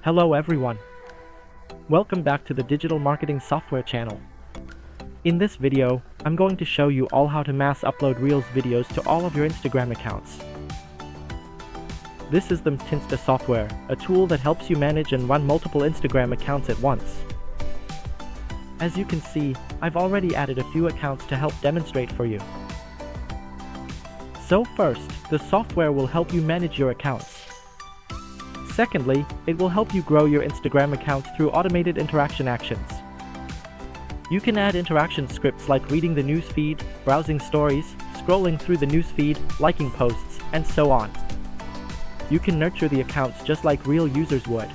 Hello everyone. Welcome back to the Digital Marketing Software channel. In this video, I'm going to show you all how to mass upload Reels videos to all of your Instagram accounts. This is the Tinsta software, a tool that helps you manage and run multiple Instagram accounts at once. As you can see, I've already added a few accounts to help demonstrate for you. So first, the software will help you manage your accounts. Secondly, it will help you grow your Instagram account through automated interaction actions. You can add interaction scripts like reading the newsfeed, browsing stories, scrolling through the newsfeed, liking posts, and so on. You can nurture the accounts just like real users would.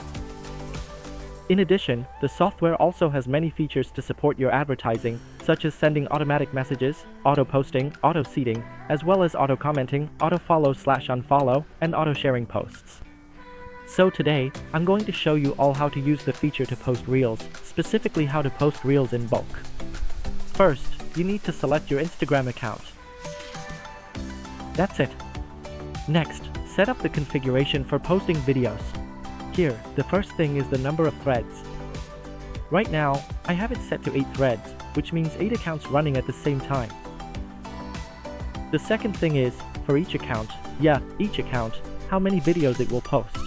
In addition, the software also has many features to support your advertising, such as sending automatic messages, auto-posting, auto-seeding, as well as auto-commenting, auto-follow/unfollow, and auto-sharing posts. So today, I'm going to show you all how to use the feature to post Reels, specifically how to post Reels in bulk. First, you need to select your Instagram account. That's it. Next, set up the configuration for posting videos. Here, the first thing is the number of threads. Right now, I have it set to 8 threads, which means 8 accounts running at the same time. The second thing is, for each account, how many videos it will post.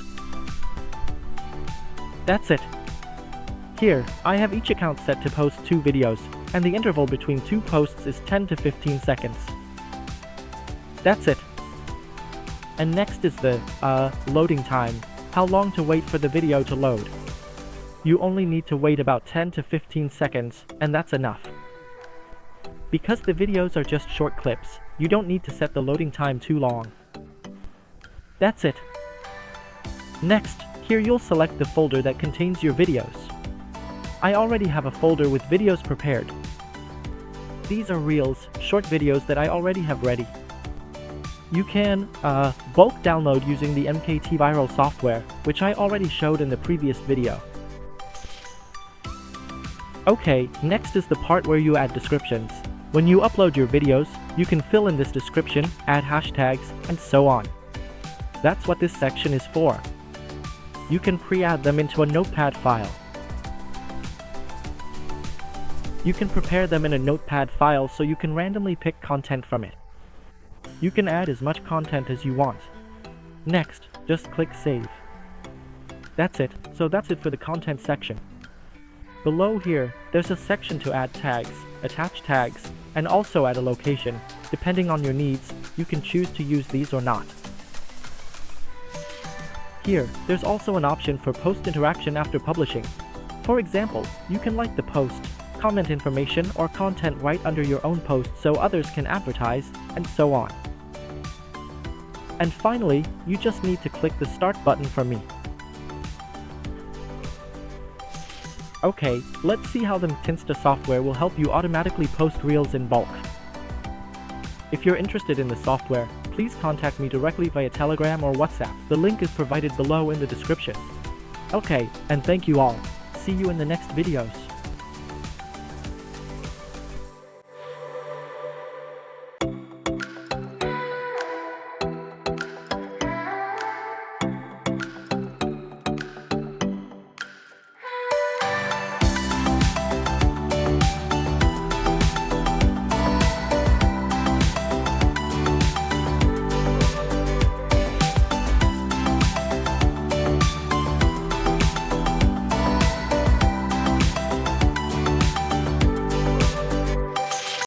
That's it. Here, I have each account set to post 2 videos, and the interval between 2 posts is 10 to 15 seconds. That's it. And next is the, loading time, how long to wait for the video to load. You only need to wait about 10 to 15 seconds, and that's enough. Because the videos are just short clips, you don't need to set the loading time too long. That's it. Next, here you'll select the folder that contains your videos. I already have a folder with videos prepared. These are Reels, short videos that I already have ready. You can, bulk download using the MKT Viral software, which I already showed in the previous video. Okay, next is the part where you add descriptions. When you upload your videos, you can fill in this description, add hashtags, and so on. That's what this section is for. You can pre-add them into a notepad file. You can prepare them in a notepad file so you can randomly pick content from it. You can add as much content as you want. Next, just click Save. That's it, so that's it for the content section. Below here, there's a section to add tags, attach tags, and also add a location. Depending on your needs, you can choose to use these or not. Here, there's also an option for post interaction after publishing. For example, you can like the post, comment information or content right under your own post so others can advertise, and so on. And finally, you just need to click the Start button for me. Okay, let's see how the Tinsta software will help you automatically post Reels in bulk. If you're interested in the software, please contact me directly via Telegram or WhatsApp. The link is provided below in the description. Okay, and thank you all. See you in the next videos.